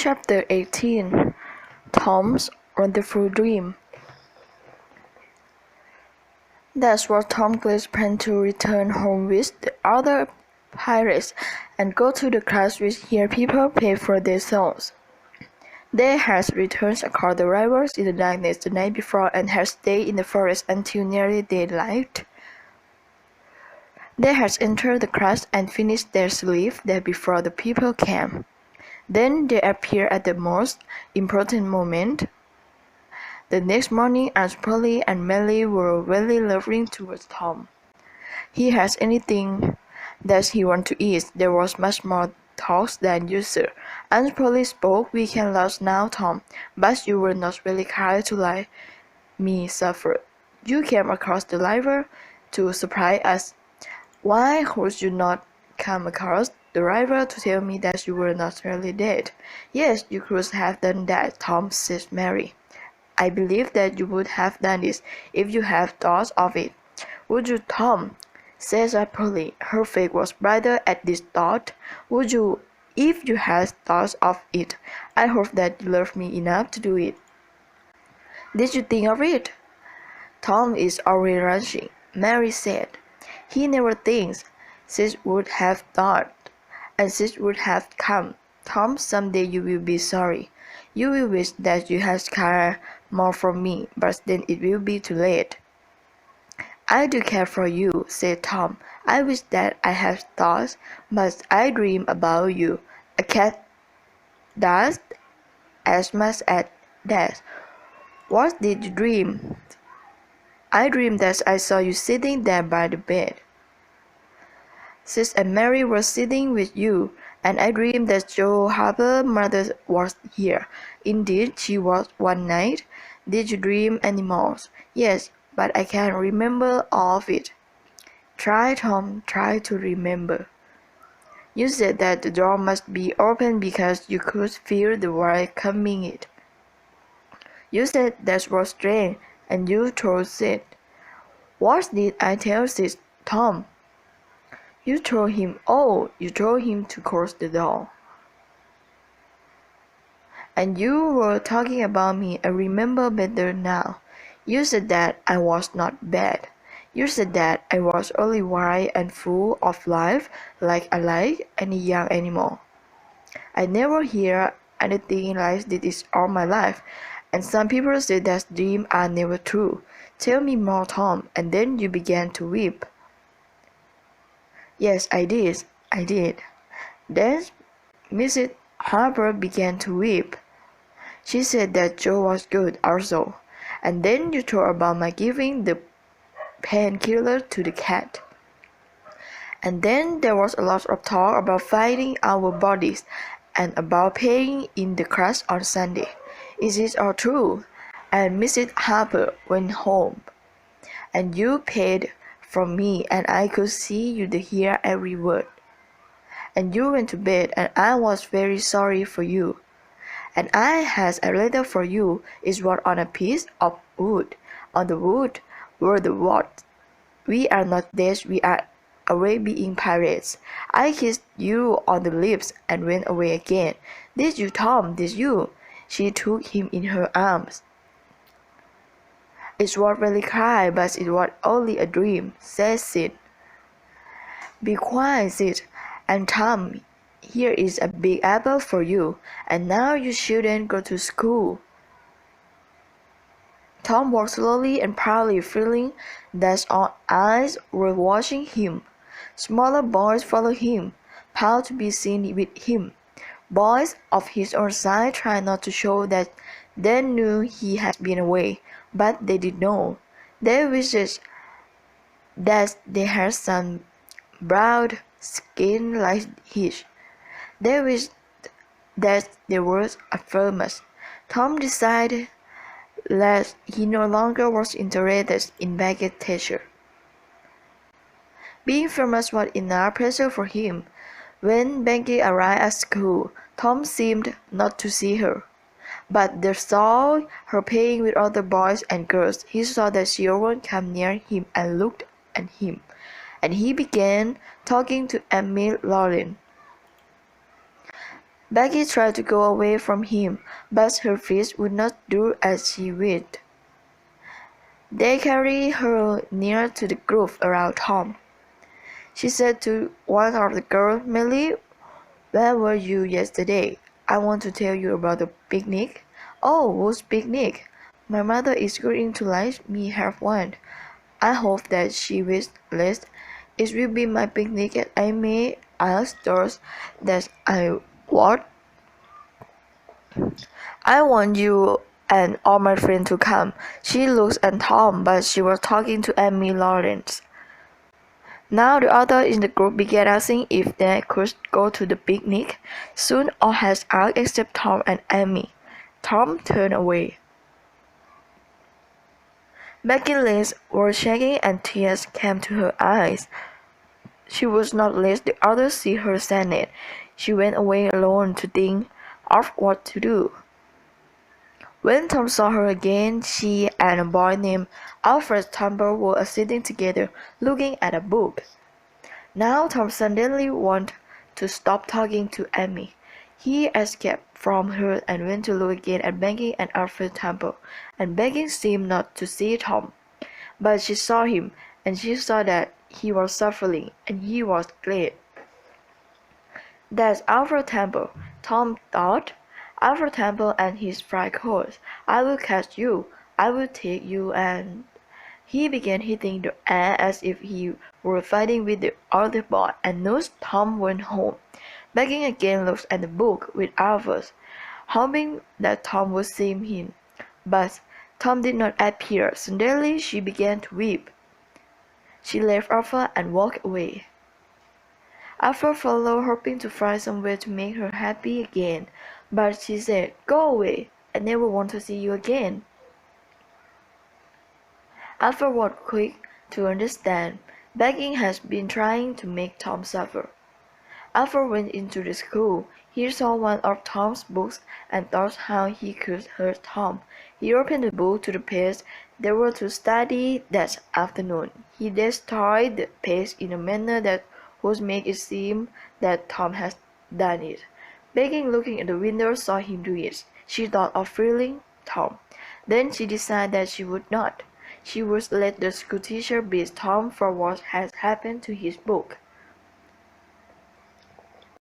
Chapter 18 Tom's Wonderful Dream. That's what Tom Clancy planned to return home with the other pirates and go to the class which hear people play for their songs. They had returned across the rivers in the darkness the night before and had stayed in the forest until nearly daylight. They had entered the class and finished their sleep there before the people came. Then they appeared at the most important moment. The next morning Aunt Polly and Melly were very loving towards Tom. He had anything that he wanted to eat. There was much more talk than usual. Aunt Polly spoke, "We can laugh now, Tom, but you were not really kind to let me suffer. You came across the river to surprise us. Why would you not come across the river to tell me that you were not really dead?" "Yes, you could have done that, Tom," said Mary. "I believe that you would have done it if you had thought of it." "Would you, Tom?" said Aunt Polly. Her face was brighter at this thought. "Would you, if you had thought of it? I hope that you love me enough to do it." "Did you think of it?" "Tom is always rushing," Mary said. "He never thinks. Sis would have thought, and Sis would have come. Tom, someday you will be sorry. You will wish that you had cared more for me, but then it will be too late." "I do care for you," said Tom. "I wish that I had thoughts, but I dream about you. A cat does as much as that." "What did you dream?" "I dreamed that I saw you sitting there by the bed. Sis and Mary were sitting with you, and I dreamed that Joe Harper's mother was here. Indeed, she was one night." "Did you dream any more?" "Yes, but I can't remember all of it." "Try, Tom, try to remember." "You said that the door must be open because you could feel the water coming in. You said that was strange, and you told Sid." "What did I tell Sid, Tom?" You told him to close the door." "And you were talking about me. I remember better now. You said that I was not bad. You said that I was only wild and full of life, like any young animal. I never hear anything like this all my life, and some people say that dreams are never true. Tell me more, Tom." And then you began to weep. "Yes, I did. Then Mrs. Harper began to weep. She said that Joe was good also. And then you told about my giving the painkiller to the cat. And then there was a lot of talk about fighting our bodies and about paying in the class on Sunday. Is it all true?" And Mrs. Harper went home, and you paid for me, and I could see you hear every word. And you went to bed, and I was very sorry for you. And I had a letter for you. It was on a piece of wood. On the wood were the words, "We are not dead, we are away being pirates." I kissed you on the lips and went away again. "Did you, Tom? Did you?" She took him in her arms. "It was really kind, but it was only a dream," said Sid. "Be quiet, Sid. And Tom, here is a big apple for you, and now you shouldn't go to school." Tom walked slowly and proudly, feeling that all eyes were watching him. Smaller boys followed him, proud to be seen with him. Boys of his own size tried not to show that they knew he had been away, but they did know. They wished that they had some brown skin like his. They wished that they were famous. Tom decided that he no longer was interested in baguette. Being famous was enough pressure for him. When Becky arrived at school, Tom seemed not to see her, but they saw her playing with other boys and girls. He saw that she often came near him and looked at him, and he began talking to Emily Lauren. Becky tried to go away from him, but her feet would not do as she wished. They carried her near to the group around Tom. She said to one of the girls, "Millie, where were you yesterday? I want to tell you about the picnic." "Oh, whose picnic? My mother is going to let me have one. I hope that she will list. It will be my picnic at Amy outdoors that I want you and all my friends to come." She looked at Tom, but she was talking to Amy Lawrence. Now the others in the group began asking if they could go to the picnic. Soon all had asked except Tom and Amy. Tom turned away. Becky's legs were shaking and tears came to her eyes. She would not let the others see her sadness. She went away alone to think of what to do. When Tom saw her again, she and a boy named Alfred Temple were sitting together, looking at a book. Now Tom suddenly wanted to stop talking to Amy. He escaped from her and went to look again at Becky and Alfred Temple, and Becky seemed not to see Tom. But she saw him, and she saw that he was suffering, and he was glad. "That's Alfred Temple," Tom thought. "Alfred Temple and his fright horse. I will catch you. I will take you and—" He began hitting the air as if he were fighting with the other boy, and thus Tom went home. Becky again looked at the book with Alfred, hoping that Tom would see him. But Tom did not appear. Suddenly she began to weep. She left Alfred and walked away. Alfred followed, hoping to find some way to make her happy again, but she said, "Go away, I never want to see you again." Alfred was quick to understand. Becky had been trying to make Tom suffer. Alfred went into the school. He saw one of Tom's books and thought how he could hurt Tom. He opened the book to the page they were to study that afternoon. He destroyed the page in a manner that would make it seem that Tom had done it. Becky, looking at the window, saw him do it. She thought of freeing Tom. Then she decided that she would not. She would let the schoolteacher beat Tom for what had happened to his book.